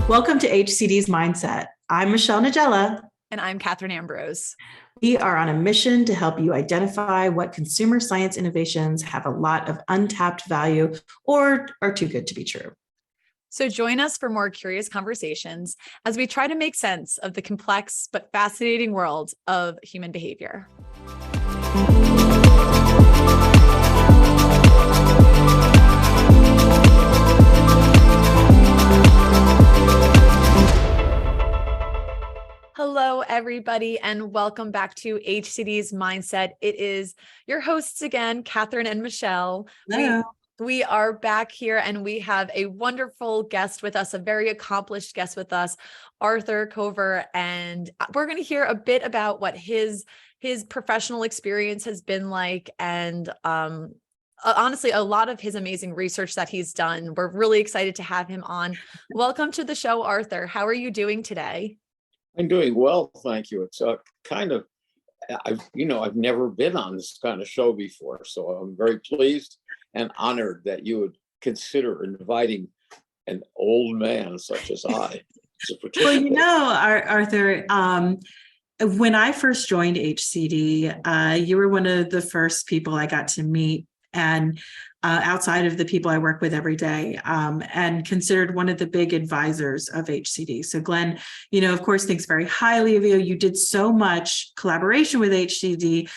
Welcome to HCD's Mindset. I'm Michelle Nigella. And I'm Kathryn Ambrose. We are on a mission to help you identify what consumer science innovations have a lot of untapped value or are too good to be true. So join us for more curious conversations as we try to make sense of the complex but fascinating world of human behavior. Hello, everybody, and welcome back to HCD's Mindset. It is your hosts again, Kathryn and Michelle. Hello. We are back here and we have a wonderful guest with us, a very accomplished guest with us, Arthur Kover, and we're going to hear a bit about what his professional experience has been like, and honestly, a lot of his amazing research that he's done. We're really excited to have him on. Welcome to the show, Arthur. How are you doing today? I'm doing well, thank you. It's I've never been on this kind of show before, so I'm very pleased and honored that you would consider inviting an old man such as I to participate. Well, Arthur, when I first joined HCD, you were one of the first people I got to meet, and outside of the people I work with every day, and considered one of the big advisors of HCD. So Glenn, of course, thinks very highly of you. You did so much collaboration with HCD,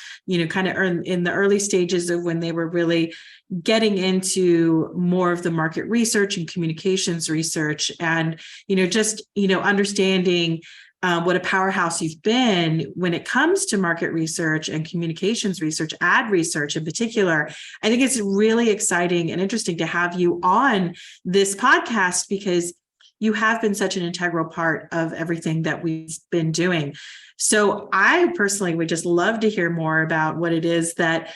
kind of in the early stages of when they were really getting into more of the market research and communications research, and, understanding what a powerhouse you've been when it comes to market research and communications research, ad research in particular. I think it's really exciting and interesting to have you on this podcast because you have been such an integral part of everything that we've been doing. So I personally would just love to hear more about what it is that,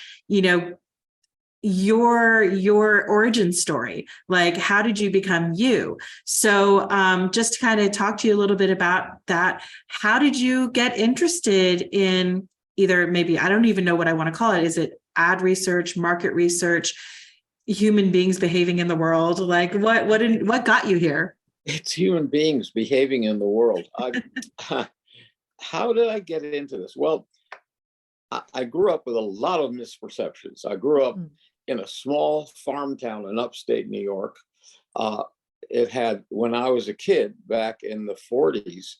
your origin story, like how did you become you? So just to kind of talk to you a little bit about that. How did you get interested in either, maybe, I don't even know what I want to call it. Is it ad research, market research, human beings behaving in the world? Like what got you here? It's human beings behaving in the world. How did I get into this? Well, I grew up with a lot of misperceptions. I grew up in a small farm town in upstate New York. It had, when I was a kid back in the 40s,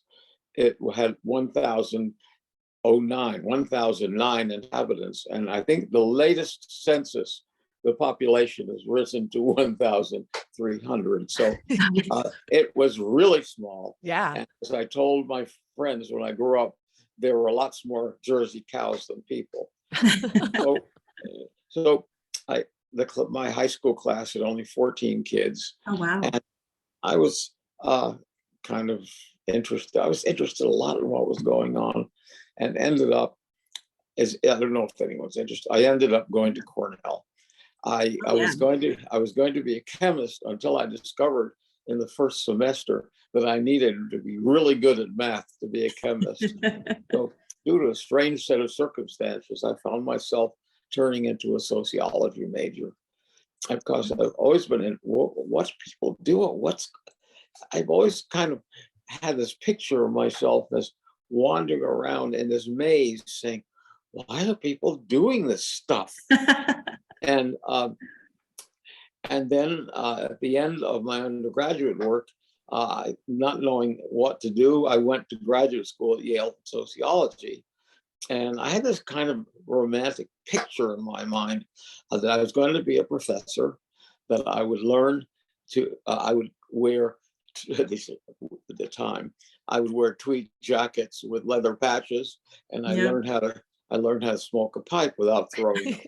it had 1,009 inhabitants. And I think the latest census, the population has risen to 1,300. So it was really small. Yeah. And as I told my friends when I grew up, there were lots more Jersey cows than people. So my high school class had only 14 kids. Oh, wow. And I was kind of interested. I was interested a lot in what was going on, and ended up, I don't know if anyone's interested, I ended up going to Cornell. I was going to be a chemist until I discovered in the first semester that I needed to be really good at math to be a chemist. So due to a strange set of circumstances, I found myself turning into a sociology major. Of course, I've always been in what people do. I've always kind of had this picture of myself as wandering around in this maze saying, why are people doing this stuff? And then at the end of my undergraduate work, not knowing what to do, I went to graduate school at Yale sociology. And I had this kind of romantic picture in my mind that I was going to be a professor, that I would learn to, I would wear, at least at the time, I would wear tweed jackets with leather patches, and I learned how to smoke a pipe without throwing up.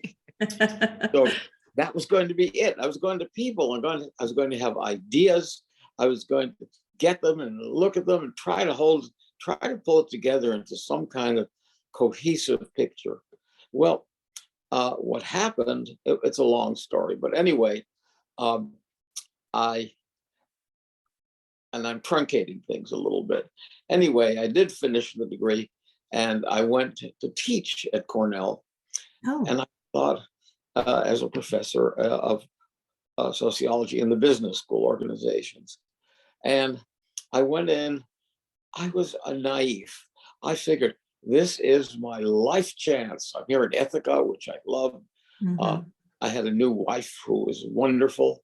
So that was going to be it. I was going to people. I was going to have ideas. I was going to get them and look at them and try to pull it together into some kind of cohesive picture. Well, what happened, it's a long story, but anyway, I'm truncating things a little bit. Anyway, I did finish the degree, and I went to teach at Cornell. And I thought, as a professor of sociology in the business school organizations. And I went in, I was a naive. I figured this is my life chance. I'm here in Ithaca, which I love. Mhm. I had a new wife who was wonderful.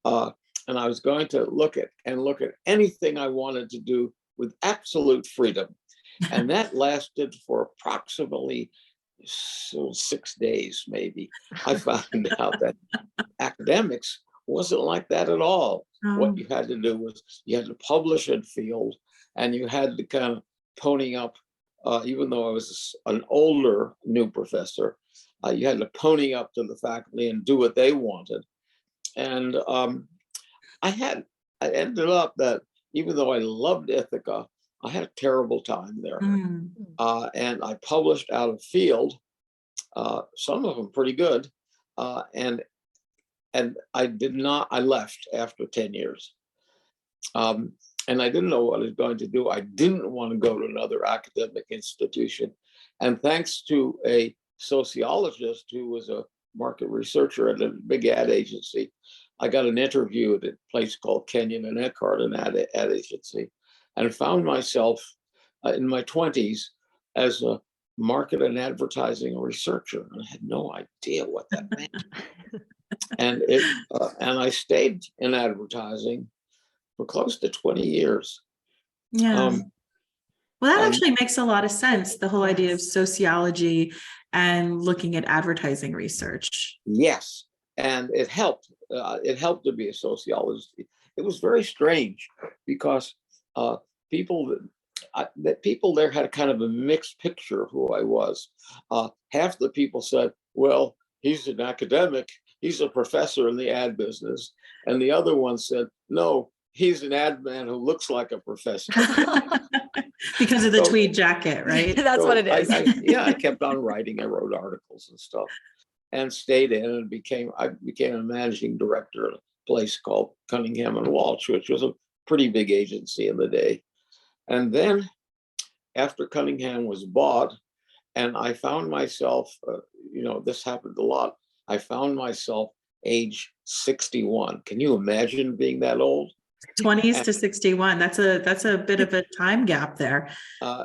And I was going to look at anything I wanted to do with absolute freedom. And that lasted for approximately 6 days, maybe. I found out that academics wasn't like that at all. What Oh, you had to do was you had to publish in field, and you had to kind of pony up, even though I was an older new professor, you had to pony up to the faculty and do what they wanted. And I ended up that even though I loved Ithaca, I had a terrible time there. mm. And I published out of field, some of them pretty good. And I left after 10 years. And I didn't know what I was going to do. I didn't want to go to another academic institution. And thanks to a sociologist who was a market researcher at a big ad agency, I got an interview at a place called Kenyon and Eckhart, an ad agency, and found myself in my 20s as a market and advertising researcher. And I had no idea what that meant. And I stayed in advertising for close to 20 years. Yeah. Well, that And actually makes a lot of sense, the whole idea of sociology and looking at advertising research. yes, and it helped. It helped to be a sociologist. It was very strange because people that people there had kind of a mixed picture of who I was. Half the people said, "Well, he's an academic. He's a professor in the ad business," and the other one said, "No, he's an ad man who looks like a professor." Because of the So- tweed jacket, right? That's So what it is. I kept on writing. I wrote articles and stuff, and stayed in and I became a managing director at a place called Cunningham and Walsh, which was a pretty big agency in the day. And then after Cunningham was bought, and I found myself, this happened a lot. I found myself age 61. Can you imagine being that old? 20s to 61. That's a bit of a time gap there.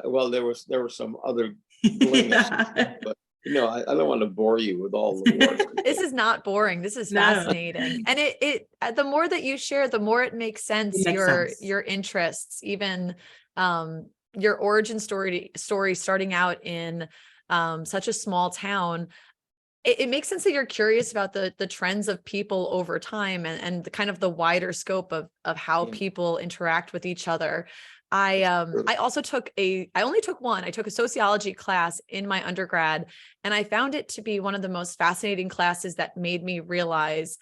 Well, there were some other bling ups, Yeah. but I don't want to bore you with all the wars. This is not boring. This is No. fascinating. And it the more that you share, the more it makes sense, It makes your sense. your interests, even your origin story starting out in such a small town. It makes sense that you're curious about the trends of people over time and the kind of the wider scope of how people interact with each other. I also I only took one. I took a sociology class in my undergrad, and I found it to be one of the most fascinating classes that made me realize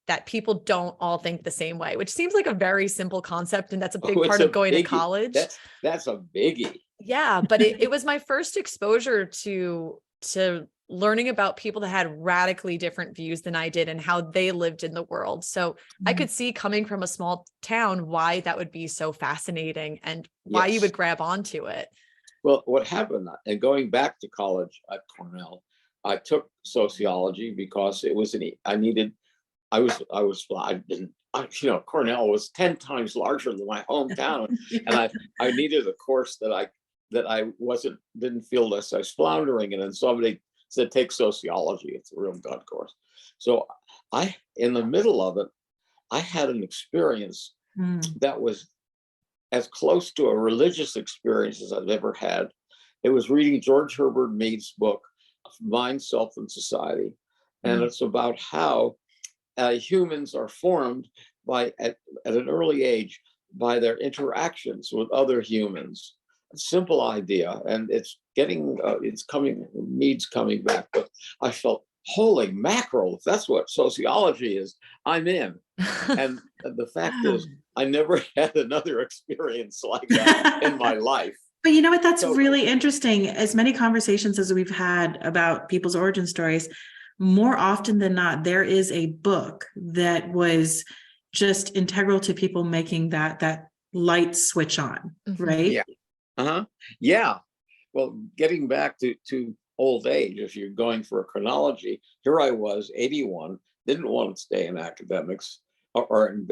that people don't all think the same way, which seems like a very simple concept, and that's a big part of going to college. That's a biggie. Yeah, but it was my first exposure to learning about people that had radically different views than I did and how they lived in the world. So I could see, coming from a small town, why that would be so fascinating and why you would grab onto it. Well, what happened, and going back to college at Cornell, I took sociology because it was Cornell was 10 times larger than my hometown. Yeah. And I needed a course that I didn't feel as I was floundering in. And somebody said, take sociology. It's a real good course. So in the middle of it, I had an experience that was as close to a religious experience as I've ever had. It was reading George Herbert Mead's book, Mind, Self, and Society. And it's about how humans are formed at an early age by their interactions with other humans. A simple idea, and Mead's coming back, but I felt, holy mackerel, if that's what sociology is, I'm in. And the fact is, I never had another experience like that in my life. But you know what? That's So- really interesting. As many conversations as we've had about people's origin stories, more often than not, there is a book that was just integral to people making that light switch on, right? Yeah. Yeah. Well, getting back to old age, if you're going for a chronology, here I was, 81, didn't want to stay in academics or in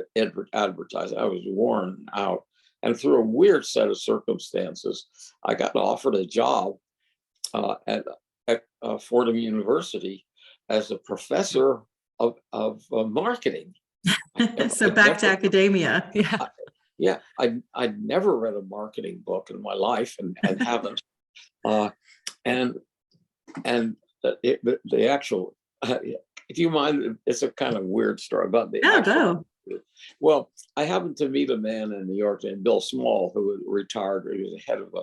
advertising. I was worn out. And through a weird set of circumstances, I got offered a job at Fordham University as a professor of marketing. So back to academia. Yeah. I'd never read a marketing book in my life and haven't. And the actual, if you mind, it's a kind of weird story about the actual. Well, I happened to meet a man in New York named Bill Small, who had retired. He was the head of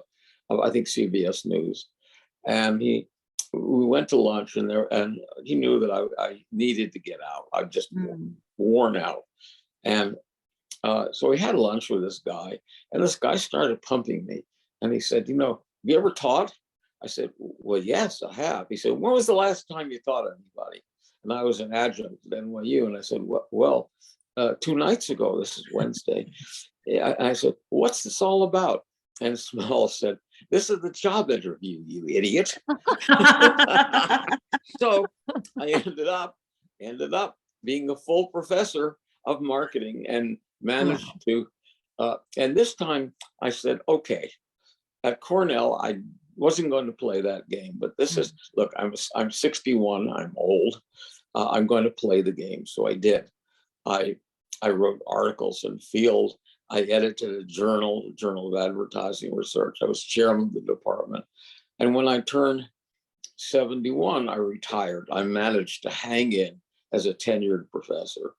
I think CBS News, and we went to lunch, and he knew that I needed to get out. I'm just worn out, and so we had lunch with this guy, and this guy started pumping me, and he said, "Have you ever taught?" I said, "Well, yes, I have." He said, "When was the last time you taught anybody?" And I was an adjunct at NYU, and I said, "Well, 2 nights ago. This is Wednesday." I said, "What's this all about?" And Small said, "This is the job interview, you idiot." So I ended up being a full professor of marketing and managed to. And this time I said, "Okay, at Cornell, I wasn't going to play that game, but this is, look, I'm 61, I'm old. I'm going to play the game." So I did. I wrote articles in Field. I edited a journal of Advertising Research. I was chairman of the department. And when I turned 71, I retired. I managed to hang in as a tenured professor.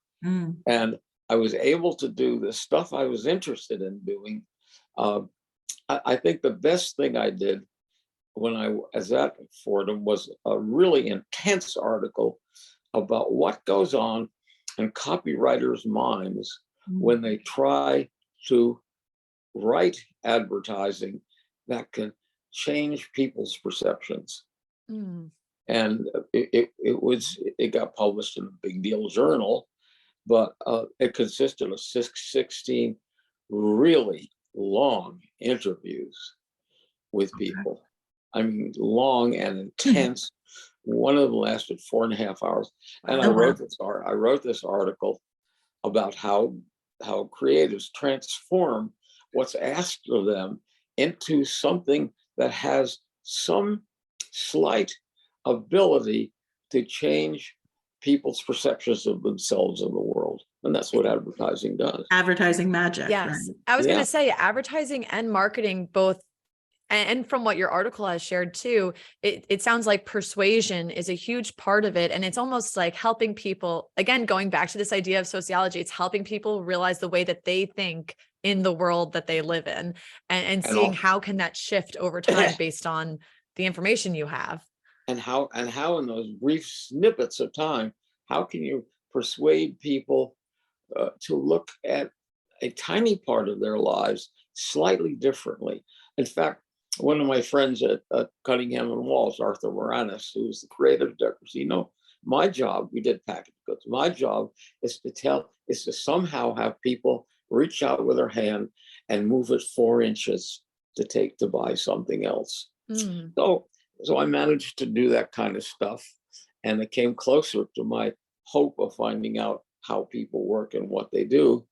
And I was able to do the stuff I was interested in doing. I think the best thing I did when I was at Fordham was a really intense article about what goes on in copywriters' minds when they try to write advertising that can change people's perceptions. And it got published in a big deal journal, but it consisted of 16 really long interviews with people. I mean, long and intense. One of them lasted 4.5 hours. And I wrote this article about how creatives transform what's asked of them into something that has some slight ability to change people's perceptions of themselves in the world. And that's what advertising does. Advertising magic. Yes. Right? I was going to say advertising and marketing both. And from what your article has shared too, it sounds like persuasion is a huge part of it. And it's almost like helping people, again, going back to this idea of sociology, it's helping people realize the way that they think in the world that they live in, and seeing how can that shift over time based on the information you have. And how in those brief snippets of time, how can you persuade people to look at a tiny part of their lives slightly differently? In fact, one of my friends at Cunningham and Walsh, Arthur Moranis, who was the creative director, my job, we did packaged goods. My job is to somehow have people reach out with their hand and move it 4 inches to buy something else. So I managed to do that kind of stuff, and it came closer to my hope of finding out how people work and what they do.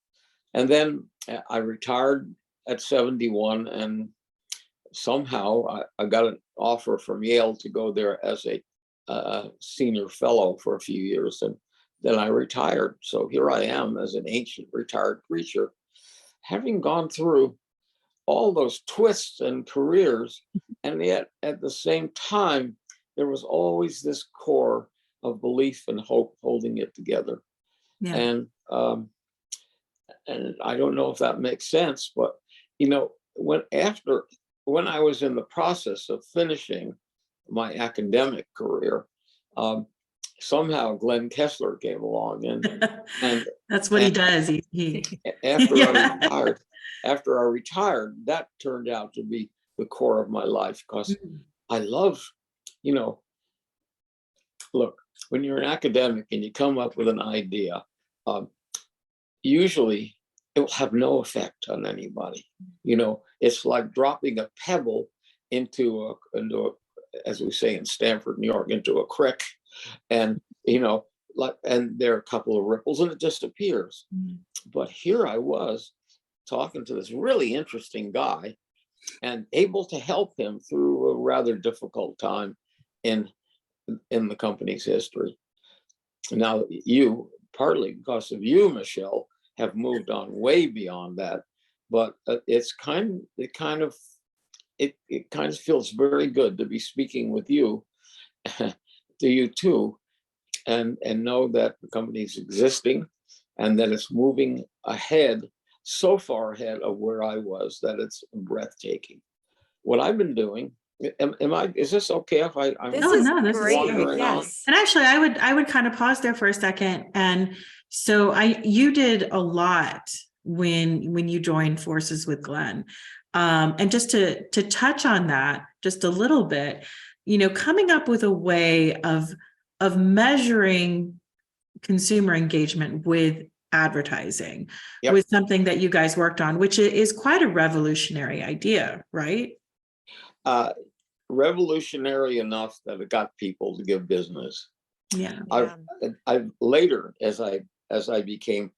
And then I retired at 71, and somehow I got an offer from Yale to go there as a senior fellow for a few years, and then I retired. So here I am as an ancient retired creature, having gone through all those twists and careers, and yet at the same time, there was always this core of belief and hope holding it together. Yeah. And I don't know if that makes sense, but when I was in the process of finishing my academic career, somehow Glenn Kessler came along, and that's what he does. He after I retired, that turned out to be the core of my life, because I love, look, when you're an academic and you come up with an idea, usually it will have no effect on anybody. It's like dropping a pebble into a, as we say in Stamford, New York, into a creek, and and there are a couple of ripples and it just appears. But here I was talking to this really interesting guy and able to help him through a rather difficult time in the company's history. Now, you, partly because of you, Michelle, have moved on way beyond that, but it kind of feels very good to be speaking with you, to you too, and know that the company's existing and that it's moving ahead, so far ahead of where I was that it's breathtaking. What I've been doing, is this okay if I'm This No, is no, this is great. great. wandering on? Yes. And actually, I would kind of pause there for a second. And so you did a lot when you joined forces with Glenn. And just to touch on that just a little bit, coming up with a way of measuring consumer engagement with advertising Yep. was something that you guys worked on, which is quite a revolutionary idea, right? Revolutionary enough that it got people to give business. Yeah. I later, as I became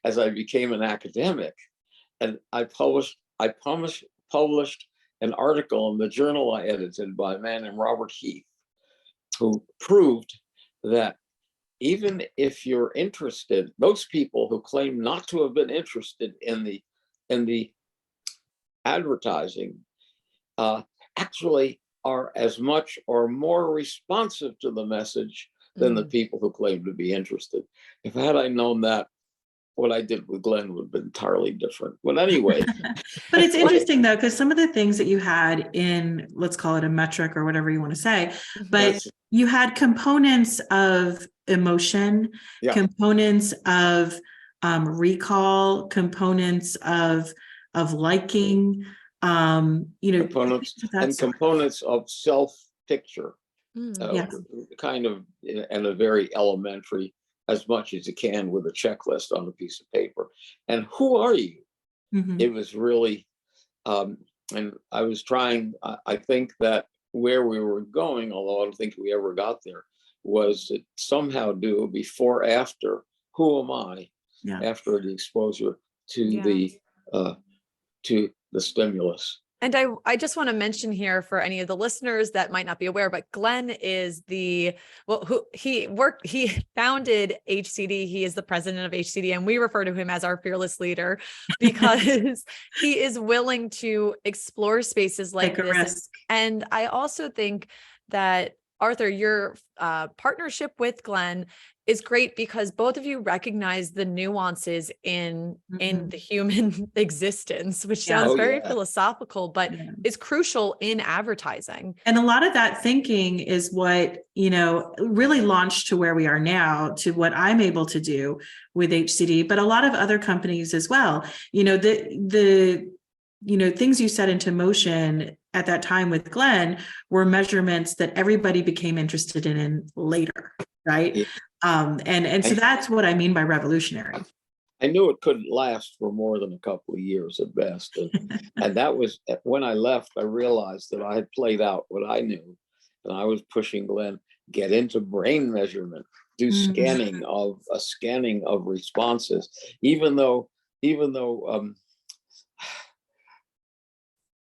as I became an academic, and I published an article in the journal I edited by a man named Robert Heath, who proved that even if you're interested, those people who claim not to have been interested in the advertising actually are as much or more responsive to the message than the people who claim to be interested. If had I known that, what I did with Glenn would have been entirely different. But anyway. But it's interesting though, because some of the things that you had in, let's call it a metric or whatever you want to say, but you had components of emotion, Yeah. components of recall, components of liking, components of self-picture, Yes. kind of in a very elementary, as much as you can with a checklist on a piece of paper. And who are you? Mhm. It was really, and I was trying, I think that where we were going, although I don't think we ever got there, was to somehow do before, after, who am I? Yeah. After the exposure to the stimulus. And I just want to mention here for any of the listeners that might not be aware, but Glenn is he founded HCD. He is the president of HCD, and we refer to him as our fearless leader because he is willing to explore spaces like Take a this. risk. And I also think that, Arthur, your partnership with Glenn is great because both of you recognize the nuances in the human existence, which sounds very philosophical, but is crucial in advertising. And a lot of that thinking is what, really launched to where we are now, to what I'm able to do with HCD, but a lot of other companies as well. The things you set into motion at that time with Glenn were measurements that everybody became interested in later, right? Yeah. And so that's what I mean by revolutionary. I knew it couldn't last for more than a couple of years at best. And that was when I left, I realized that I had played out what I knew. And I was pushing Glenn, get into brain measurement, do scanning of responses, even though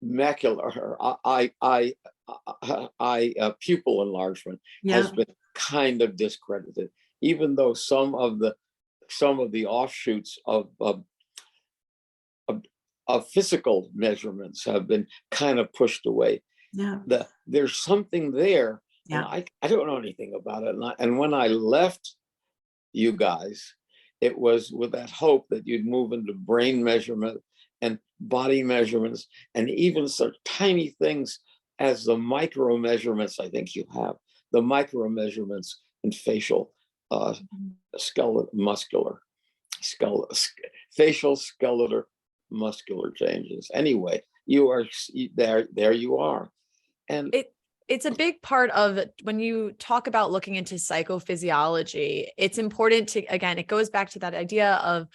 macular pupil enlargement has been kind of discredited, even though some of the offshoots of physical measurements have been kind of pushed away. Yeah. There's something there. Yeah. And I don't know anything about it. And when I left you guys, it was with that hope that you'd move into brain measurement and body measurements, and even such tiny things as the micro measurements. I think you have the micro measurements in facial, facial skeletal muscular changes. Anyway, you are there. There you are, and it's a big part of when you talk about looking into psychophysiology. It's important to, again, it goes back to that idea of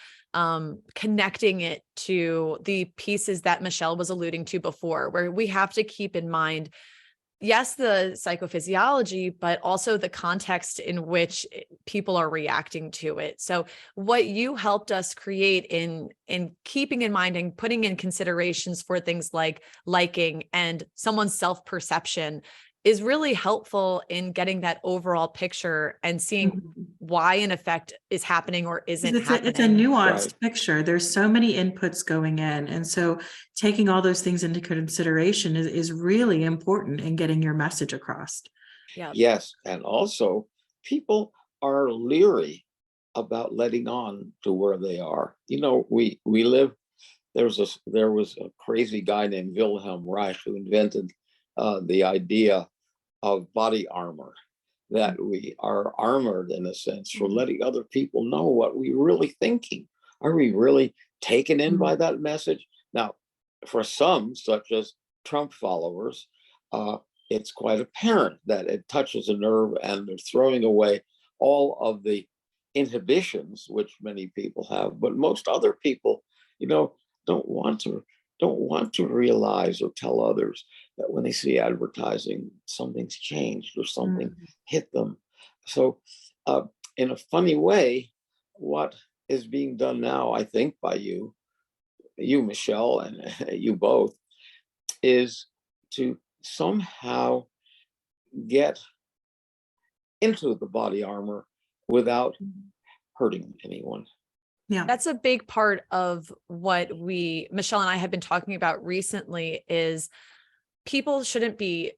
connecting it to the pieces that Michelle was alluding to before, where we have to keep in mind yes, the psychophysiology, but also the context in which people are reacting to it. So what you helped us create in keeping in mind and putting in considerations for things like liking and someone's self-perception is really helpful in getting that overall picture and seeing why an effect is happening or isn't happening. It's a nuanced picture. There's so many inputs going in. And so taking all those things into consideration is really important in getting your message across. Yeah. Yes. And also people are leery about letting on to where they are. You know, we live, there was a crazy guy named Wilhelm Reich who invented the idea of body armor, that we are armored in a sense for letting other people know what we're really thinking. Are we really taken in by that message? Now, for some, such as Trump followers, it's quite apparent that it touches a nerve and they're throwing away all of the inhibitions which many people have. But most other people, you know, don't want to realize or tell others that when they see advertising, something's changed or something hit them. So in a funny way, what is being done now, I think, by you, Michelle, and you both, is to somehow get into the body armor without hurting anyone. Yeah, that's a big part of what Michelle and I have been talking about recently, is people shouldn't be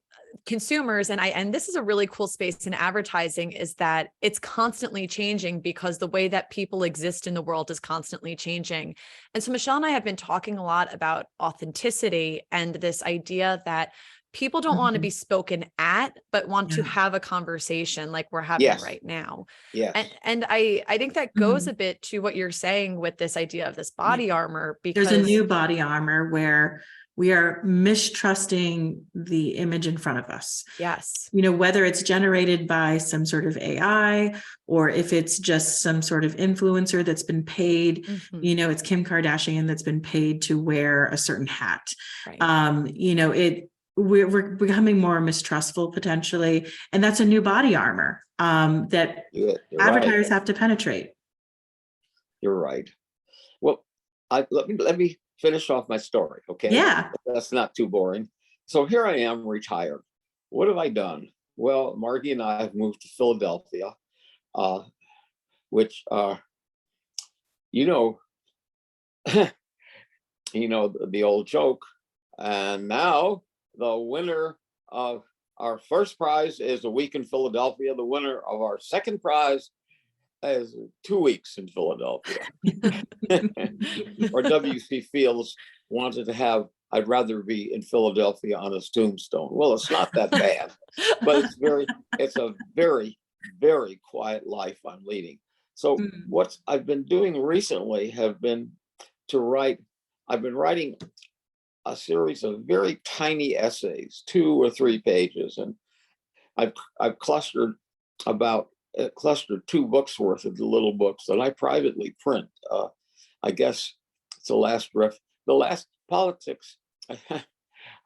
consumers. And this is a really cool space in advertising, is that it's constantly changing because the way that people exist in the world is constantly changing. And so Michelle and I have been talking a lot about authenticity and this idea that people don't want to be spoken at, but want to have a conversation like we're having right now. Yes. And I think that goes a bit to what you're saying with this idea of this body armor, because there's a new body armor where we are mistrusting the image in front of us. Yes. You know, whether it's generated by some sort of AI or if it's just some sort of influencer that's been paid, you know, it's Kim Kardashian that's been paid to wear a certain hat. Right. You know, we're becoming more mistrustful potentially. And that's a new body armor that advertisers have to penetrate. You're right. Well, let me finish off my story, okay? Yeah. That's not too boring. So here I am, retired. What have I done? Well, Margie and I have moved to Philadelphia, which, you know, the old joke. And now the winner of our first prize is a week in Philadelphia. The winner of our second prize is 2 weeks in Philadelphia. Or W.C. Fields wanted to have, I'd rather be in Philadelphia on his tombstone. Well, it's not that bad, but it's a very, very quiet life I'm leading. So what I've been doing recently have been to write, I've been writing a series of very tiny essays, 2 or 3 pages. And I've clustered 2 books worth of the little books that I privately print. I guess it's the last politics.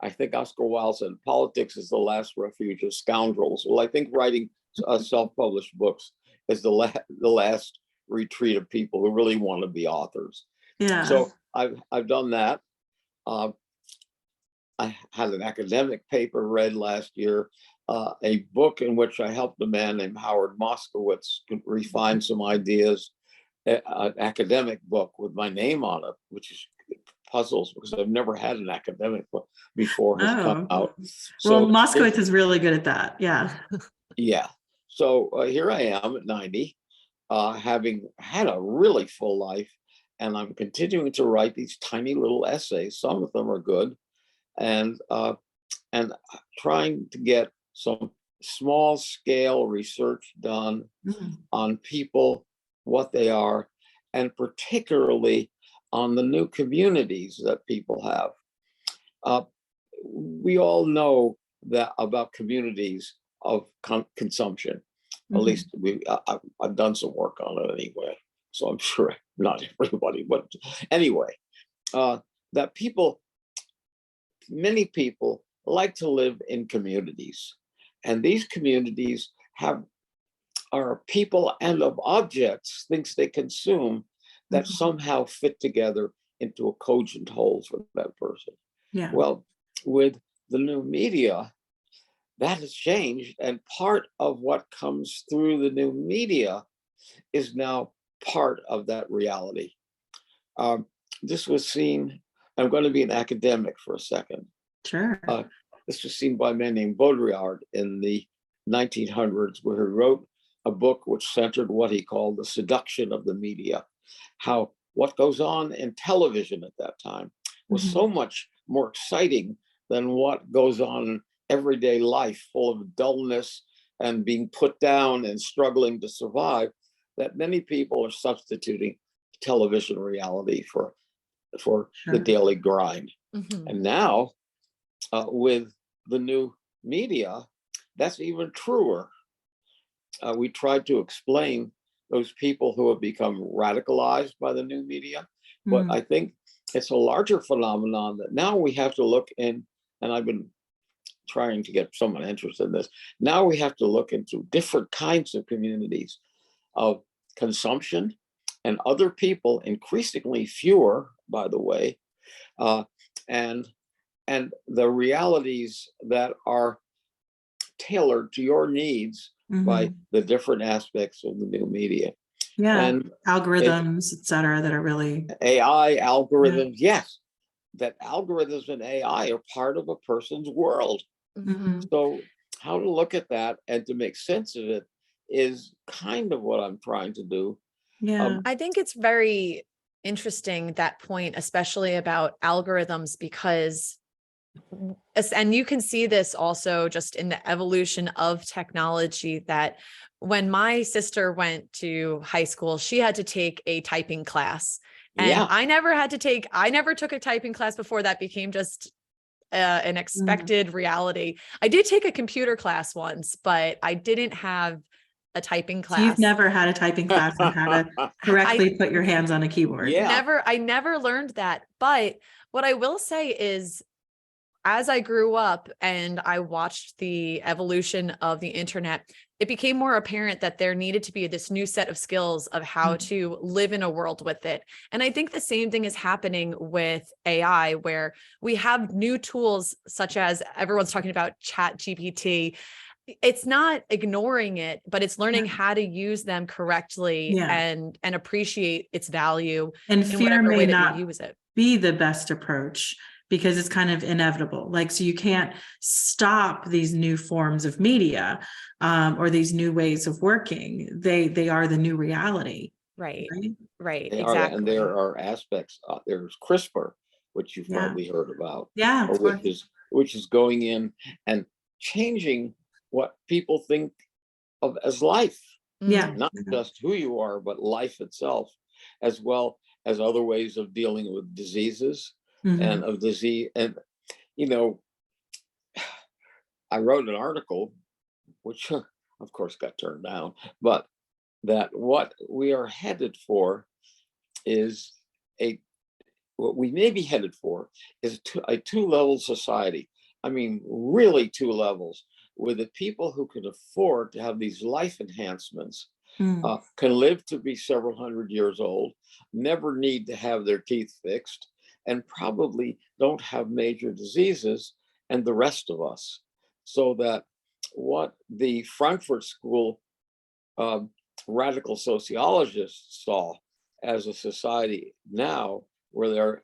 I think Oscar Wilde said politics is the last refuge of scoundrels. Well, I think writing self-published books is the last retreat of people who really want to be authors. Yeah. So I've done that. I had an academic paper read last year, a book in which I helped a man named Howard Moskowitz refine some ideas, an academic book with my name on it, which is puzzles because I've never had an academic book before has come out. So well, Moskowitz is really good at that. Yeah. Yeah. So here I am at 90, having had a really full life, and I'm continuing to write these tiny little essays. Some of them are good, and trying to get some small scale research done on people, what they are, and particularly on the new communities that people have. We all know that about communities of consumption. At least I've done some work on it anyway. So I'm sure not everybody, but anyway, that many people like to live in communities. And these communities are people and of objects, things they consume that Mhm. somehow fit together into a cogent whole for that person. Yeah. Well, with the new media, that has changed. And part of what comes through the new media is now part of that reality. This was seen, I'm going to be an academic for a second. Sure. This was seen by a man named Baudrillard in the 1900s, where he wrote a book which centered what he called the seduction of the media. How what goes on in television at that time was Mhm. so much more exciting than what goes on in everyday life, full of dullness and being put down and struggling to survive, that many people are substituting television reality for the Sure. daily grind. Mhm. And now, with the new media, that's even truer. We tried to explain those people who have become radicalized by the new media, but Mm. I think it's a larger phenomenon that now we have to look in, and I've been trying to get someone interested in this. Now we have to look into different kinds of communities of consumption and other people, increasingly fewer, by the way, uh, and the realities that are tailored to your needs by Mhm. the different aspects of the new media. Yeah. And Algorithms, et cetera, that are really, AI yeah. algorithms, yes, that algorithms and AI are part of a person's world. Mhm. So how to look at that and to make sense of it is kind of what I'm trying to do. Yeah. I think it's very interesting, that point, especially about algorithms, because and you can see this also just in the evolution of technology, that when my sister went to high school, she had to take a typing class. And Yeah. I never took a typing class before that became just an Mhm. expected reality. I did take a computer class once, but I didn't have a typing So you've class. never had a typing class on how to I correctly put your hands on a keyboard. Yeah. I never learned that. But what I will say is, as I grew up and I watched the evolution of the internet, it became more apparent that there needed to be this new set of skills of how Mhm. to live in a world with it. And I think the same thing is happening with AI, where we have new tools such as everyone's talking about Chat GPT. It's not ignoring it, but it's learning Yeah. how to use them correctly Yeah. and appreciate its value And in fear whatever may way that not you use it. be the best approach because it's kind of inevitable. Like, so you can't stop these new forms of media, or these new ways of working. They are the new reality, Right. right? Right. They are that, and Exactly. there are aspects. There's CRISPR, which you've Yeah. probably heard about, Yeah, or of course. which is going in and changing what people think of as life, Yeah. Mm. not just who you are, but life itself, as well as other ways of dealing with diseases and Mhm. of disease. And you know, I wrote an article, which of course got turned down, but that what we are headed for is a what we may be headed for is a two-level society. I mean, really two levels, where the people who can afford to have these life enhancements Mm. can live to be several hundred years old, never need to have their teeth fixed, and probably don't have major diseases, and the rest of us. So that what the Frankfurt School radical sociologists saw as a society now, where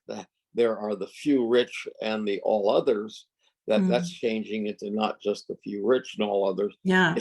there are the few rich and the all others, that's Mm. changing into not just the few rich and all others. Yeah.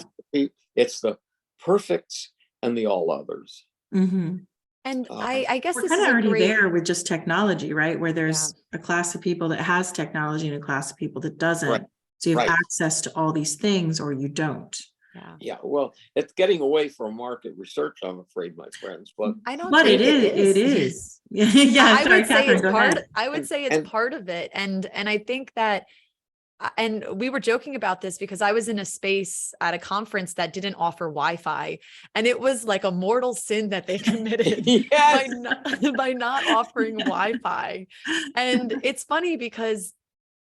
It's the perfects and the all others. Mhm. And Uh, I guess We're this kind is of a already great, there with just technology, right? Where yeah, there's a class of people that has technology and a class of people that right, doesn't. So you have right. access to all these things or you don't. yeah. Yeah, well, it's getting away from market research, I'm afraid, my friends. But I don't But it think it is, it is. is. Yeah, I sorry, would say Kathryn, it's go part, ahead. I would say it's and part of it. And I think that, and we were joking about this because I was in a space at a conference that didn't offer Wi-Fi, and it was like a mortal sin that they committed by yes, not, by not offering Wi-Fi. And it's funny because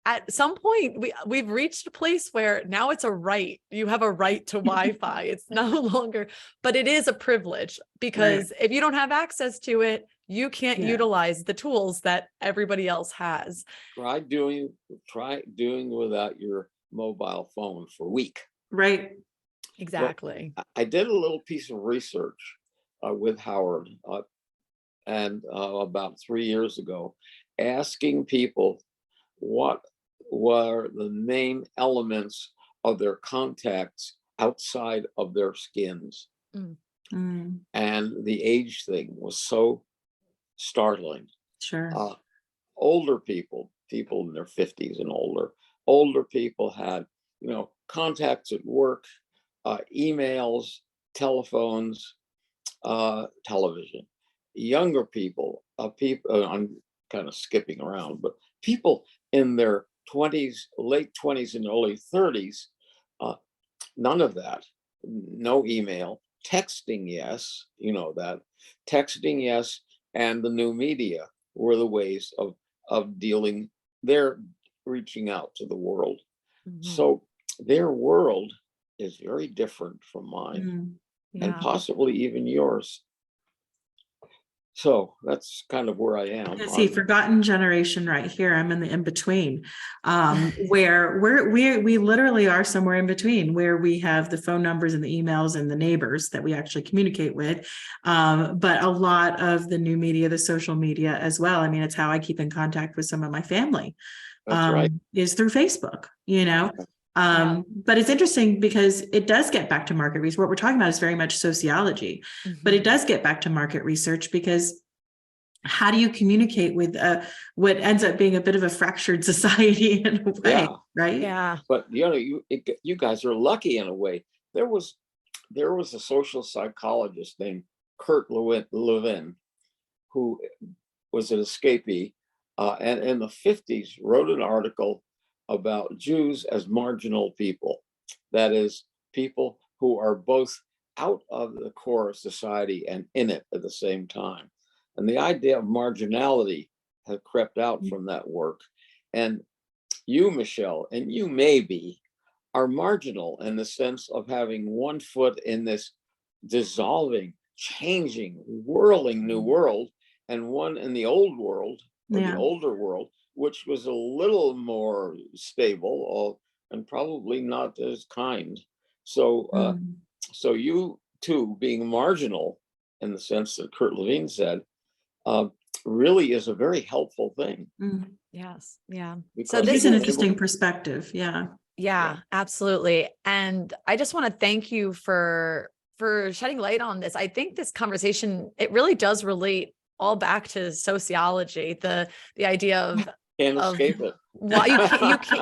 at some point we've reached a place where now it's a right. You have a right to Wi-Fi. It's no longer, but it is a privilege, because if you don't have access to it, you can't utilize the tools that everybody else has. Try doing without your mobile phone for a week. Right. Exactly. Well, I did a little piece of research with Howard and about 3 years ago, asking people what were the main elements of their contacts outside of their skins. And the age thing was so startling. Sure. Older people in their 50s and older people had, contacts at work, emails, telephones, television. Younger people, I'm kind of skipping around, but people in their 20s, late 20s and early 30s, none of that. No email, texting, yes, texting, yes, and the new media were the ways of dealing. They're reaching out to the world. So their world is very different from mine, and possibly even yours. So that's kind of where I am. See, forgotten generation right here. I'm in the in-between, where we literally are somewhere in between, where we have the phone numbers and the emails and the neighbors that we actually communicate with. But a lot of the new media, the social media as well. I mean, it's how I keep in contact with some of my family. That's right. Is through Facebook, but it's interesting because it does get back to market research. What we're talking about is very much sociology, but it does get back to market research, because how do you communicate with what ends up being a bit of a fractured society in a way, right? Yeah. But you guys are lucky in a way. There was a social psychologist named Kurt Lewin, who was an escapee, and in the 50s wrote an article about Jews as marginal people. That is, people who are both out of the core of society and in it at the same time. And the idea of marginality has crept out from that work. And you, Michelle, and you maybe are marginal in the sense of having one foot in this dissolving, changing, whirling new world, and one in the old world, or the older world, which was a little more stable and probably not as kind. So, so you too, being marginal in the sense that Kurt Lewin said, really is a very helpful thing. Yes. Yeah. So this is an interesting perspective. Yeah, absolutely. And I just want to thank you for shedding light on this. I think this conversation, it really does relate all back to sociology, the idea of can't escape it. Well,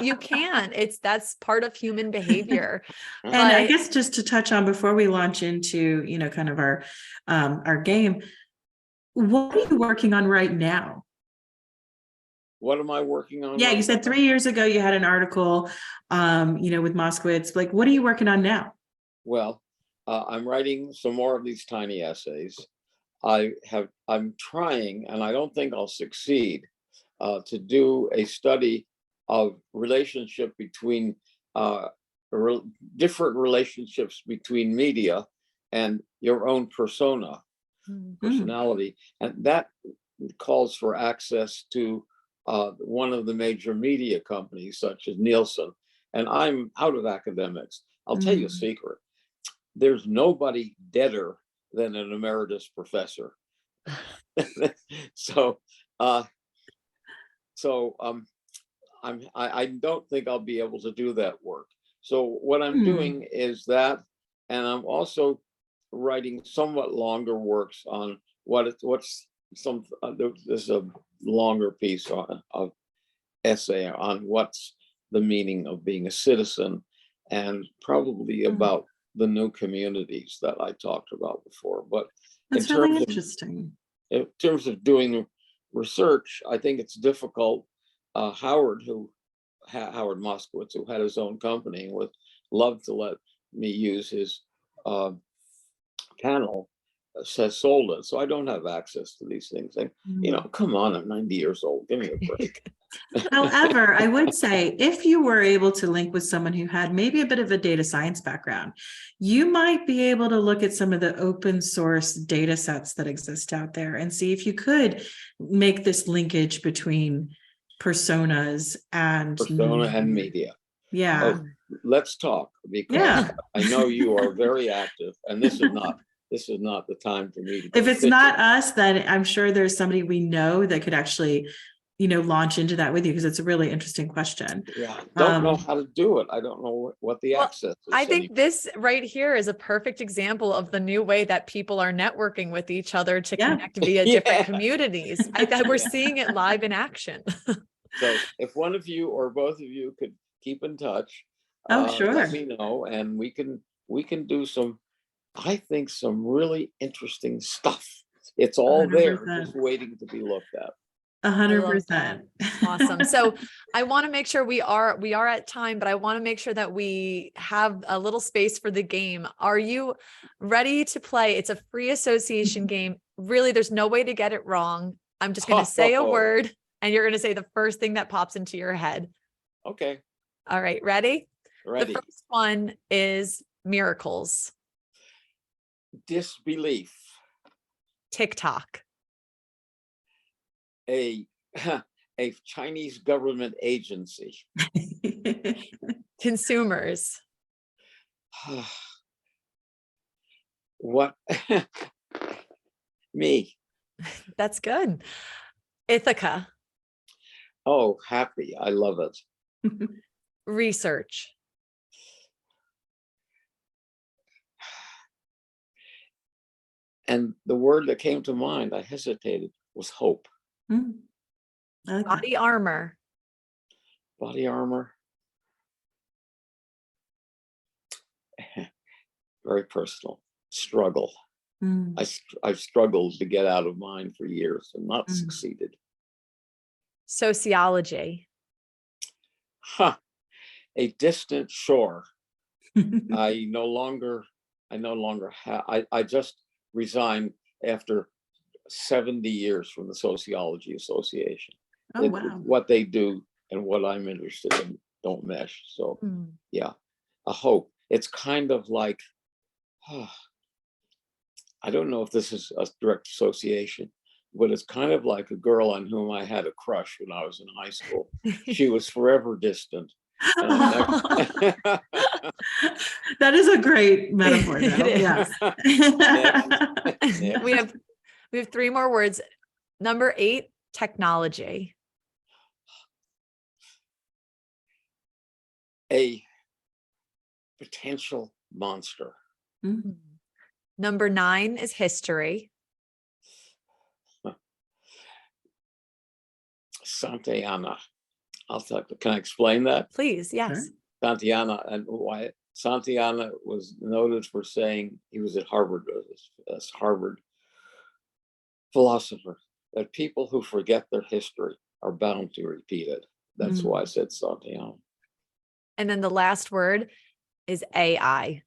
you can. That's part of human behavior. And I guess just to touch on before we launch into, kind of our game, what are you working on right now? What am I working on? Yeah, you said 3 years ago you had an article, with Moskowitz. Like, what are you working on now? Well, I'm writing some more of these tiny essays. I'm trying, and I don't think I'll succeed, to do a study of relationship between different relationships between media and your own personality, and that calls for access to one of the major media companies such as Nielsen. And I'm out of academics. I'll tell you a secret. There's nobody deader than an emeritus professor. I don't think I'll be able to do that work. So what I'm doing is that, and I'm also writing somewhat longer works on there's a longer piece of essay on what's the meaning of being a citizen, and probably about the new communities that I talked about before. But that's really interesting. In terms of doing research, I think it's difficult. Howard Moskowitz, who had his own company, would love to let me use his panel, has sold it. So I don't have access to these things. And, come on, I'm 90 years old. Give me a break. However, I would say if you were able to link with someone who had maybe a bit of a data science background, you might be able to look at some of the open source data sets that exist out there and see if you could make this linkage between personas and Persona and media. Yeah. Oh, let's talk, because Yeah. I know you are very active, and this is not the time for me to go If it's pitching. not us, then I'm sure there's somebody we know that could actually, launch into that with you, because it's a really interesting question. Yeah, don't know how to do it. I don't know what the Well, access is. I think this right here is a perfect example of the new way that people are networking with each other to connect via different communities. We're seeing it live in action. So if one of you or both of you could keep in touch, Sure. let me know, and we can do some, I think, some really interesting stuff. It's all 100%. there, just waiting to be looked at. 100%. Awesome. So I want to make sure we are at time, but I want to make sure that we have a little space for the game. Are you ready to play? It's a free association game. Really, there's no way to get it wrong. I'm just going to say a word and you're going to say the first thing that pops into your head. Okay. All right. Ready? Ready. The first one is miracles. Disbelief. TikTok. A Chinese government agency. Consumers. What? Me. That's good. Ithaca. Oh, happy. I love it. Research. And the word that came to mind, I hesitated, was hope. I like that. Body armor. Body armor. Very personal. Struggle. I've struggled to get out of mine for years and not succeeded. Sociology. A distant shore. I no longer have. I just resigned after 70 years from the Sociology Association. Oh, wow. What they do and what I'm interested in don't mesh. So yeah, a hope. It's kind of like, I don't know if this is a direct association, but it's kind of like a girl on whom I had a crush when I was in high school. She was forever distant. That is a great metaphor, though. Yes. We have 3 more words. Number 8, technology. A potential monster. Number 9 is history. Santa Ana. Can I explain that? Please, yes. Sure. Santa Ana, and why Santa Ana was noted for saying, he was at Harvard, as Harvard philosopher, that people who forget their history are bound to repeat it. That's why I said Santa Ana. And then the last word is AI.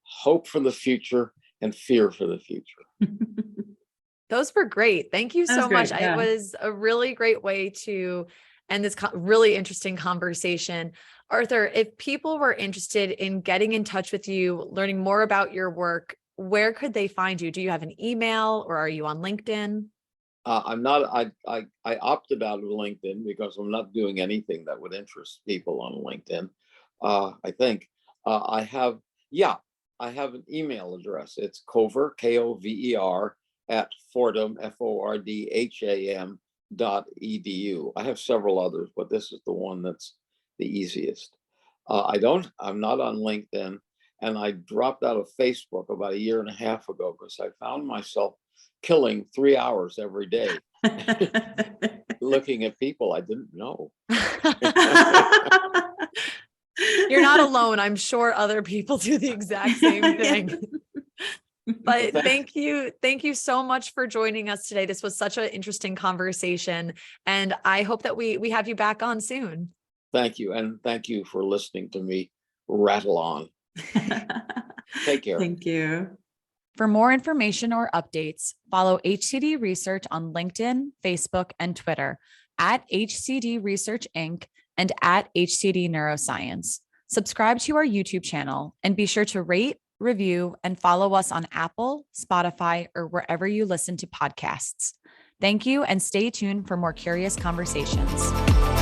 Hope for the future and fear for the future. Those were great. Thank you so much. Yeah. It was a really great way to end this really interesting conversation. Arthur, if people were interested in getting in touch with you, learning more about your work, where could they find you? Do you have an email or are you on LinkedIn? I'm not, I opted out of LinkedIn because I'm not doing anything that would interest people on LinkedIn. I think I have an email address. It's Kover, Kover, at Fordham, FORDHAM.edu. I have several others, but this is the one that's the easiest. I'm not on LinkedIn, and I dropped out of Facebook about 1.5 years ago because I found myself killing 3 hours every day looking at people I didn't know. You're not alone. I'm sure other people do the exact same thing. But thank you so much for joining us today. This was such an interesting conversation, and I hope that we have you back on soon. Thank you, and thank you for listening to me rattle on. Take care. Thank you. For more information or updates, follow HCD Research on LinkedIn, Facebook, and Twitter at HCD Research Inc. and at HCD Neuroscience. Subscribe to our YouTube channel and be sure to rate, review, and follow us on Apple, Spotify, or wherever you listen to podcasts. Thank you and stay tuned for more curious conversations.